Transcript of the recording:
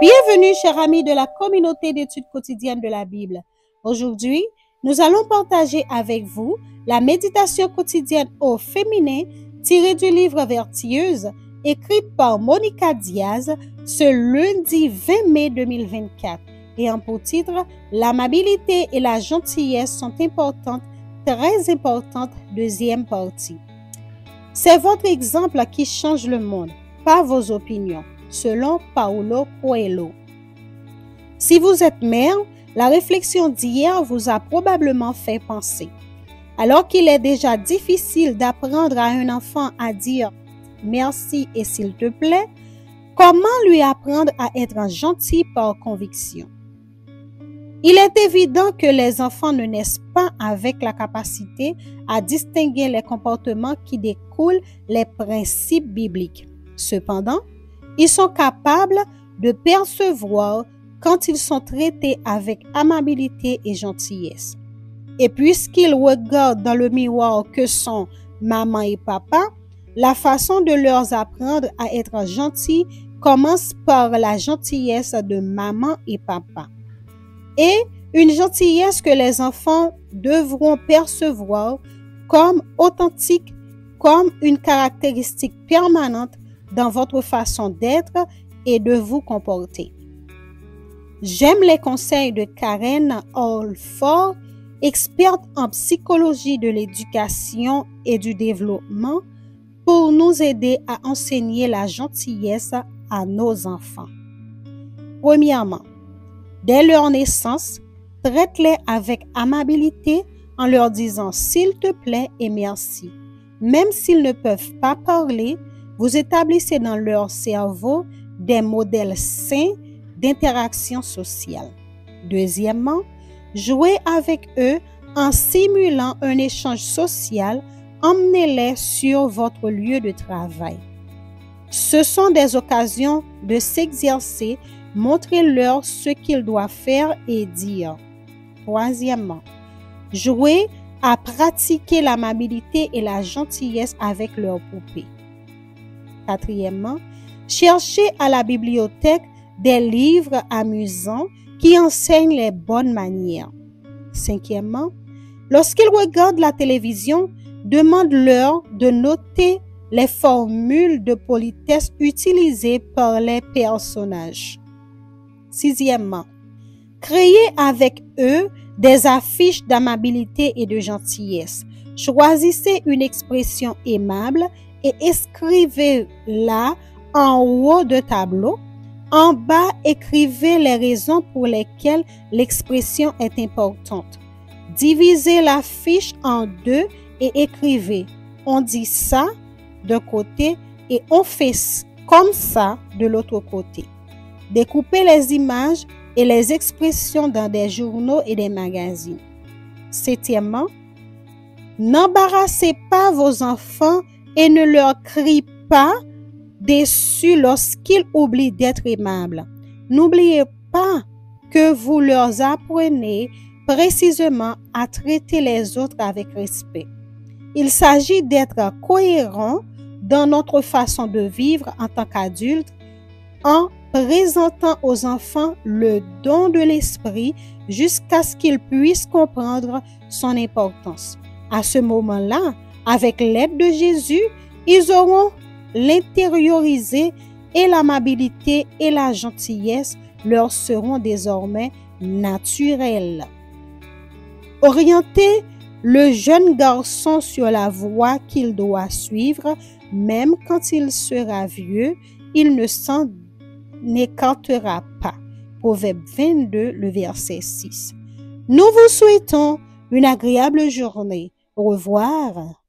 Bienvenue, chers amis de la communauté d'études quotidiennes de la Bible. Aujourd'hui, nous allons partager avec vous la méditation quotidienne au féminin tirée du livre Vertueuse, écrite par Monica Diaz ce lundi 20 mai 2024, ayant pour titre « L'amabilité et la gentillesse sont importantes, très importantes », deuxième partie. C'est votre exemple qui change le monde, pas vos opinions, selon Paulo Coelho. Si vous êtes mère, la réflexion d'hier vous a probablement fait penser. Alors qu'il est déjà difficile d'apprendre à un enfant à dire « merci et s'il te plaît », comment lui apprendre à être gentil par conviction? Il est évident que les enfants ne naissent pas avec la capacité à distinguer les comportements qui découlent les principes bibliques. Cependant, ils sont capables de percevoir quand ils sont traités avec amabilité et gentillesse. Et puisqu'ils regardent dans le miroir que sont maman et papa, la façon de leur apprendre à être gentils commence par la gentillesse de maman et papa. Et une gentillesse que les enfants devront percevoir comme authentique, comme une caractéristique permanente dans votre façon d'être et de vous comporter. J'aime les conseils de Karen Holford, experte en psychologie de l'éducation et du développement, pour nous aider à enseigner la gentillesse à nos enfants. Premièrement, dès leur naissance, traite-les avec amabilité en leur disant « s'il te plaît » et « merci ». Même s'ils ne peuvent pas parler, vous établissez dans leur cerveau des modèles sains d'interaction sociale. Deuxièmement, jouez avec eux en simulant un échange social. Emmenez-les sur votre lieu de travail. Ce sont des occasions de s'exercer. Montrez-leur ce qu'ils doivent faire et dire. Troisièmement, jouez à pratiquer l'amabilité et la gentillesse avec leurs poupées. Quatrièmement, cherchez à la bibliothèque des livres amusants qui enseignent les bonnes manières. Cinquièmement, lorsqu'ils regardent la télévision, demande-leur de noter les formules de politesse utilisées par les personnages. Sixièmement, créez avec eux des affiches d'amabilité et de gentillesse. Choisissez une expression aimable et écrivez-la en haut de tableau. En bas, écrivez les raisons pour lesquelles l'expression est importante. Divisez la fiche en deux et écrivez « on dit ça » d'un côté et « on fait comme ça » de l'autre côté. Découpez les images et les expressions dans des journaux et des magazines. Septièmement, n'embarrassez pas vos enfants et ne leur criez pas dessus lorsqu'ils oublient d'être aimables. N'oubliez pas que vous leur apprenez précisément à traiter les autres avec respect. Il s'agit d'être cohérent dans notre façon de vivre en tant qu'adultes en présentant aux enfants le don de l'esprit jusqu'à ce qu'ils puissent comprendre son importance. À ce moment-là, avec l'aide de Jésus, ils auront l'intériorisé et l'amabilité et la gentillesse leur seront désormais naturelles. Orientez le jeune garçon sur la voie qu'il doit suivre, même quand il sera vieux, il ne s'en n'écartera pas. Proverbe 22, le verset 6. Nous vous souhaitons une agréable journée. Au revoir.